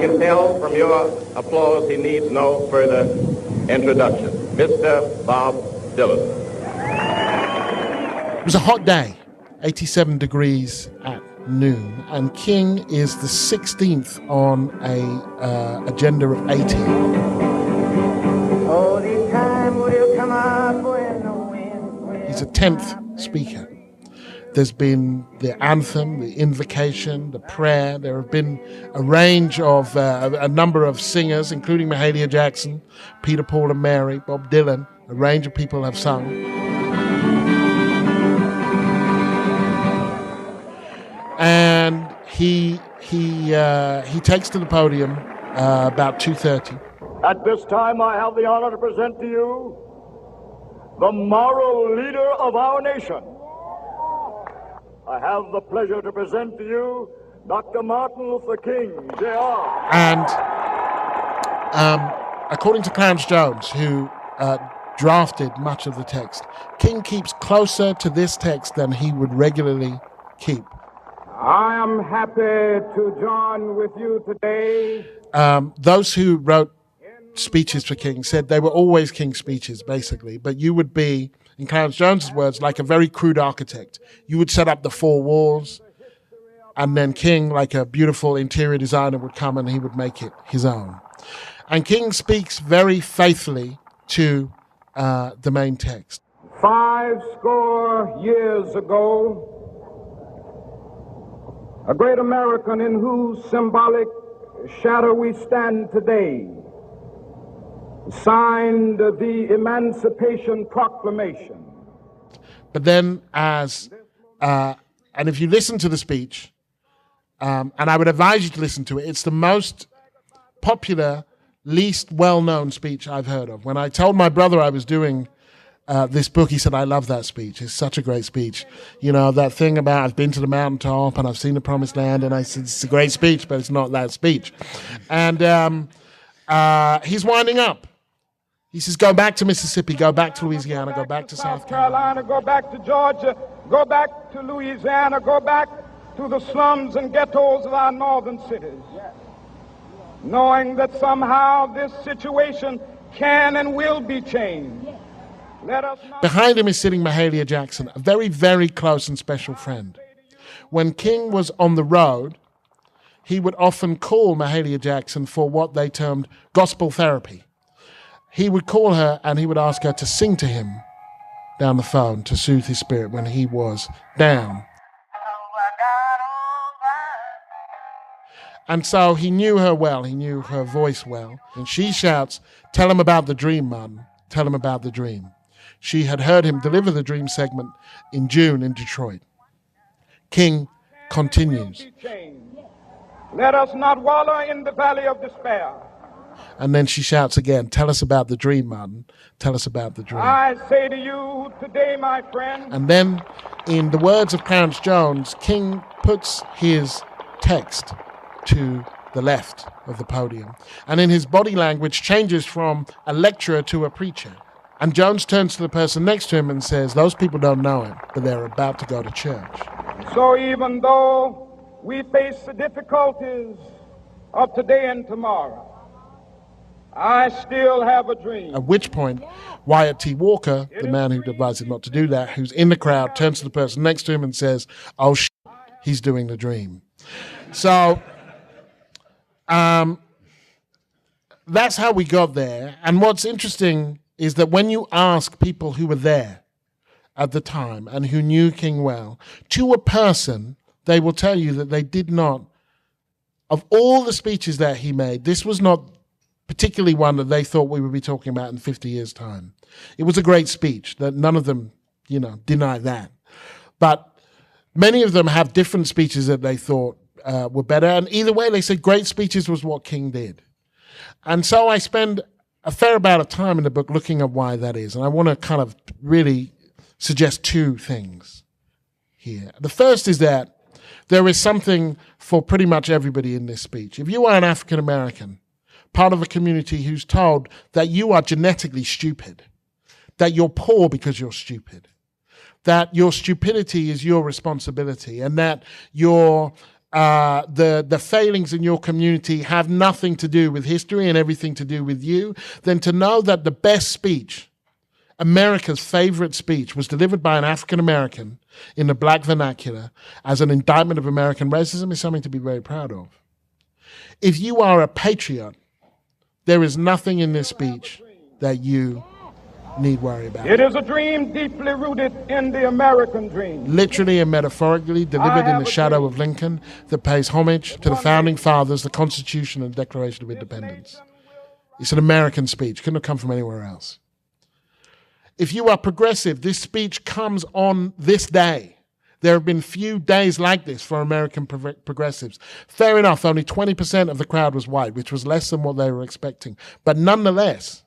can tell from your applause he needs no further introduction. Mr. Bob Dylan. It was a hot day, 87 degrees at noon, and King is the 16th on a agenda of 80. He's a 10th speaker. There's been the anthem, the invocation, the prayer. There have been a range of, a number of singers, including Mahalia Jackson, Peter, Paul and Mary, Bob Dylan. A range of people have sung. And he takes to the podium about 2:30. At this time, I have the honor to present to you the moral leader of our nation. I have the pleasure to present to you Dr. Martin Luther King, Jr. And according to Clarence Jones, who drafted much of the text, King keeps closer to this text than he would regularly keep. I am happy to join with you today. Those who wrote speeches for King said they were always King's speeches, basically, but you would be, in Clarence Jones's words, like a very crude architect. You would set up the four walls, and then King, like a beautiful interior designer, would come and he would make it his own. And King speaks very faithfully to the main text. 50 years ago, a great American in whose symbolic shadow we stand today signed the Emancipation Proclamation. But then and if you listen to the speech, and I would advise you to listen to it, it's the most popular, least well-known speech I've heard of. When I told my brother I was doing this book, he said, I love that speech. It's such a great speech. You know, that thing about I've been to the mountaintop and I've seen the promised land, and I said, it's a great speech, but it's not that speech. And he's winding up. He says, go back to Mississippi, go back to Louisiana, go back to South Carolina, go back to Georgia, go back to Louisiana, go back to the slums and ghettos of our northern cities, knowing that somehow this situation can and will be changed. Behind him is sitting Mahalia Jackson, a very, very close and special friend. When King was on the road, he would often call Mahalia Jackson for what they termed gospel therapy. He would call her and he would ask her to sing to him down the phone to soothe his spirit when he was down. And so he knew her well, he knew her voice well. And she shouts, tell him about the dream, Martin, tell him about the dream. She had heard him deliver the dream segment in June in Detroit. King continues. Let us not wallow in the valley of despair. And then she shouts again, tell us about the dream, Martin. Tell us about the dream. I say to you today, my friend. And then, in the words of Clarence Jones, King puts his text to the left of the podium. And in his body language changes from a lecturer to a preacher. And Jones turns to the person next to him and says, those people don't know him, but they're about to go to church. So even though we face the difficulties of today and tomorrow, I still have a dream. At which point, Wyatt T. Walker, the man who advised him not to do that, who's in the crowd, turns to the person next to him and says, oh, he's doing the dream. So that's how we got there. And what's interesting is that when you ask people who were there at the time and who knew King well, to a person, they will tell you that they did not, of all the speeches that he made, this was not particularly one that they thought we would be talking about in 50 years' time. It was a great speech, that none of them, deny that. But many of them have different speeches that they thought were better. And either way, they said great speeches was what King did. And so I spend a fair amount of time in the book looking at why that is. And I want to kind of really suggest two things here. The first is that there is something for pretty much everybody in this speech. If you are an African American, part of a community who's told that you are genetically stupid, that you're poor because you're stupid, that your stupidity is your responsibility, and that your the failings in your community have nothing to do with history and everything to do with you, then to know that the best speech, America's favorite speech, was delivered by an African American in the black vernacular as an indictment of American racism is something to be very proud of. If you are a patriot, there is nothing in this speech that you need worry about. It is a dream deeply rooted in the American dream. Literally and metaphorically delivered in the shadow of Lincoln, that pays homage to the founding fathers, the Constitution, and the Declaration of Independence. It's an American speech. Couldn't have come from anywhere else. If you are progressive, this speech comes on this day. There have been few days like this for American progressives. Fair enough, only 20% of the crowd was white, which was less than what they were expecting. But nonetheless,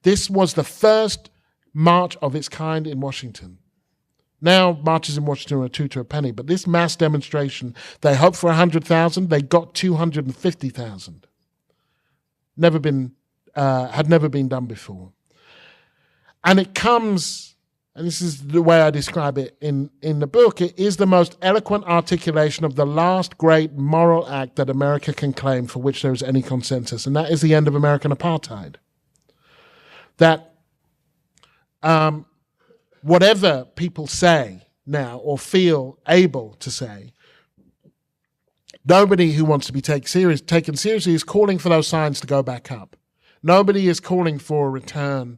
this was the first march of its kind in Washington. Now, marches in Washington are 2 to a penny, but this mass demonstration, they hoped for 100,000, they got 250,000. Had never been done before. And it comes, and this is the way I describe it in the book, it is the most eloquent articulation of the last great moral act that America can claim for which there is any consensus, and that is the end of American apartheid. That whatever people say now or feel able to say, nobody who wants to be taken seriously is calling for those signs to go back up. Nobody is calling for a return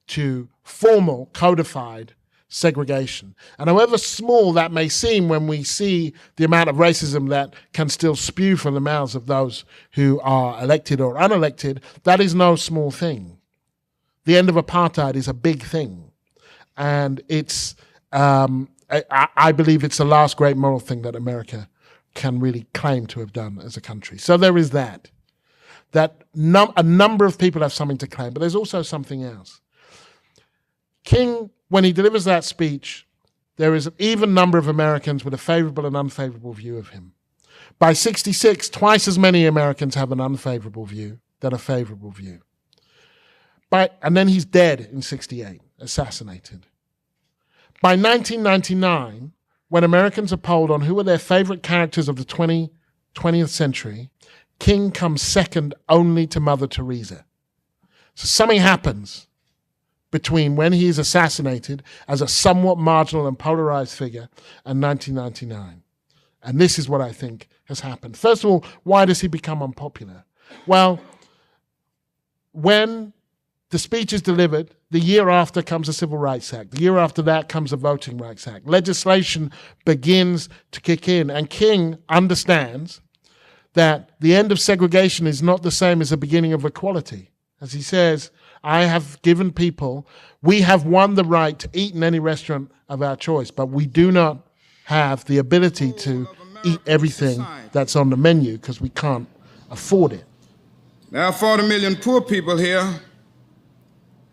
to formal, codified segregation. And however small that may seem when we see the amount of racism that can still spew from the mouths of those who are elected or unelected, that is no small thing. The end of apartheid is a big thing. And it's, I believe it's the last great moral thing that America can really claim to have done as a country. So there is that. A number of people have something to claim, but there's also something else. King, when he delivers that speech, there is an even number of Americans with a favorable and unfavorable view of him. By 1966, twice as many Americans have an unfavorable view than a favorable view. And then he's dead in 1968, assassinated. By 1999, when Americans are polled on who are their favorite characters of the 20th century, King comes second only to Mother Teresa. So something happens between when he is assassinated as a somewhat marginal and polarized figure and 1999. And this is what I think has happened. First of all, why does he become unpopular? Well, when the speech is delivered, the year after comes the Civil Rights Act. The year after that comes the Voting Rights Act. Legislation begins to kick in, and King understands that the end of segregation is not the same as the beginning of equality. As he says, I have given people, we have won the right to eat in any restaurant of our choice, but we do not have the ability to eat everything that's on the menu because we can't afford it. There are 40 million poor people here.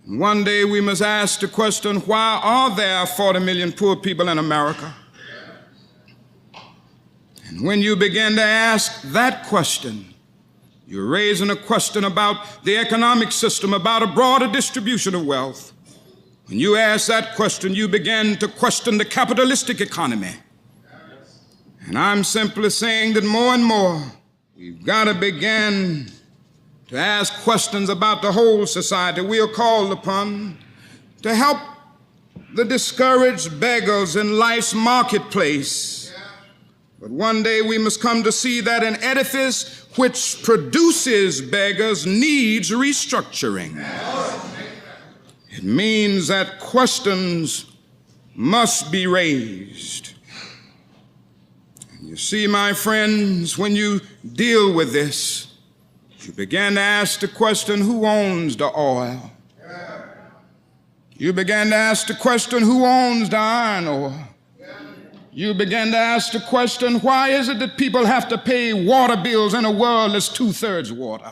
One day we must ask the question, why are there 40 million poor people in America? And when you begin to ask that question, you're raising a question about the economic system, about a broader distribution of wealth. When you ask that question, you begin to question the capitalistic economy. And I'm simply saying that more and more, we've got to begin to ask questions about the whole society. We are called upon to help the discouraged beggars in life's marketplace. But one day we must come to see that an edifice which produces beggars needs restructuring. It means that questions must be raised. And you see, my friends, when you deal with this, you begin to ask the question, who owns the oil? You begin to ask the question, who owns the iron ore? You begin to ask the question, why is it that people have to pay water bills in a world that's 2/3 water?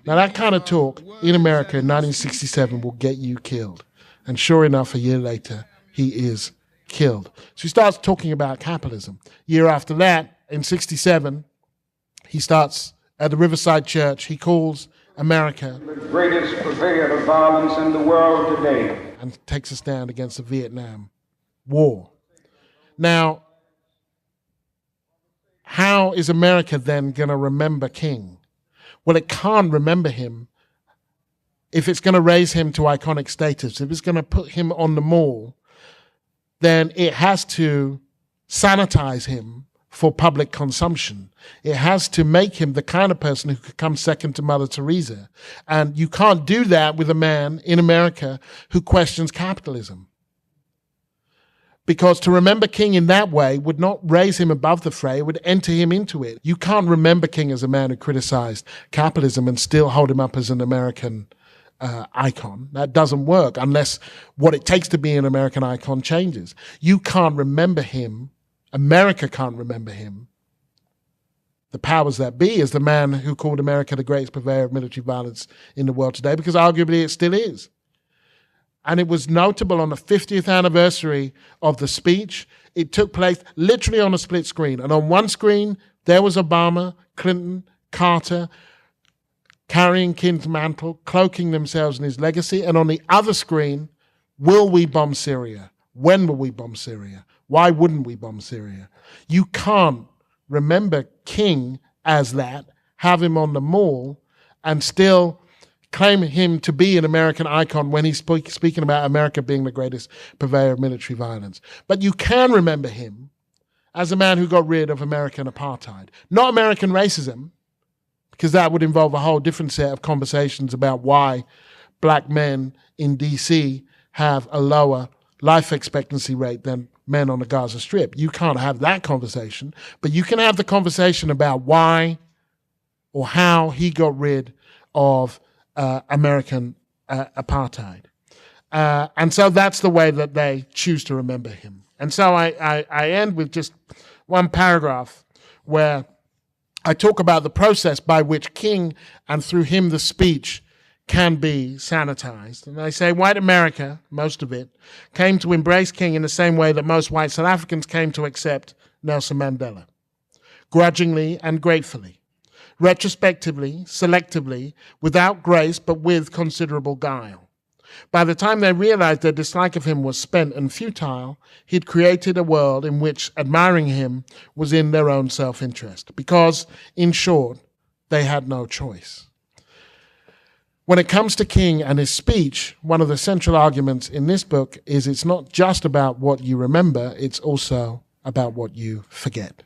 Now that kind of talk in America in 1967 will get you killed. And sure enough, a year later, he is killed. So he starts talking about capitalism. Year after that, in 1967, he starts at the Riverside Church. He calls America the greatest purveyor of violence in the world today, and takes us down against the Vietnam War. Now, how is America then going to remember King? Well, it can't remember him if it's going to raise him to iconic status. If it's going to put him on the mall, then it has to sanitize him for public consumption. It has to make him the kind of person who could come second to Mother Teresa. And you can't do that with a man in America who questions capitalism. Because to remember King in that way would not raise him above the fray, it would enter him into it. You can't remember King as a man who criticized capitalism and still hold him up as an American icon. That doesn't work unless what it takes to be an American icon changes. You can't remember him, America can't remember him, the powers that be, as the man who called America the greatest purveyor of military violence in the world today, because arguably it still is. And it was notable on the 50th anniversary of the speech. It took place literally on a split screen. And on one screen, there was Obama, Clinton, Carter, carrying King's mantle, cloaking themselves in his legacy. And on the other screen, will we bomb Syria? When will we bomb Syria? Why wouldn't we bomb Syria? You can't remember King as that, have him on the mall, and still claim him to be an American icon when he's speaking about America being the greatest purveyor of military violence. But you can remember him as a man who got rid of American apartheid. Not American racism, because that would involve a whole different set of conversations about why black men in DC have a lower life expectancy rate than men on the Gaza Strip. You can't have that conversation, but you can have the conversation about why or how he got rid of American apartheid. And so that's the way that they choose to remember him. And so I end with just one paragraph where I talk about the process by which King, and through him the speech, can be sanitized. And I say white America, most of it, came to embrace King in the same way that most white South Africans came to accept Nelson Mandela, grudgingly and gratefully, retrospectively, selectively, without grace, but with considerable guile. By the time they realized their dislike of him was spent and futile, he'd created a world in which admiring him was in their own self-interest, because, in short, they had no choice. When it comes to King and his speech, one of the central arguments in this book is it's not just about what you remember, it's also about what you forget.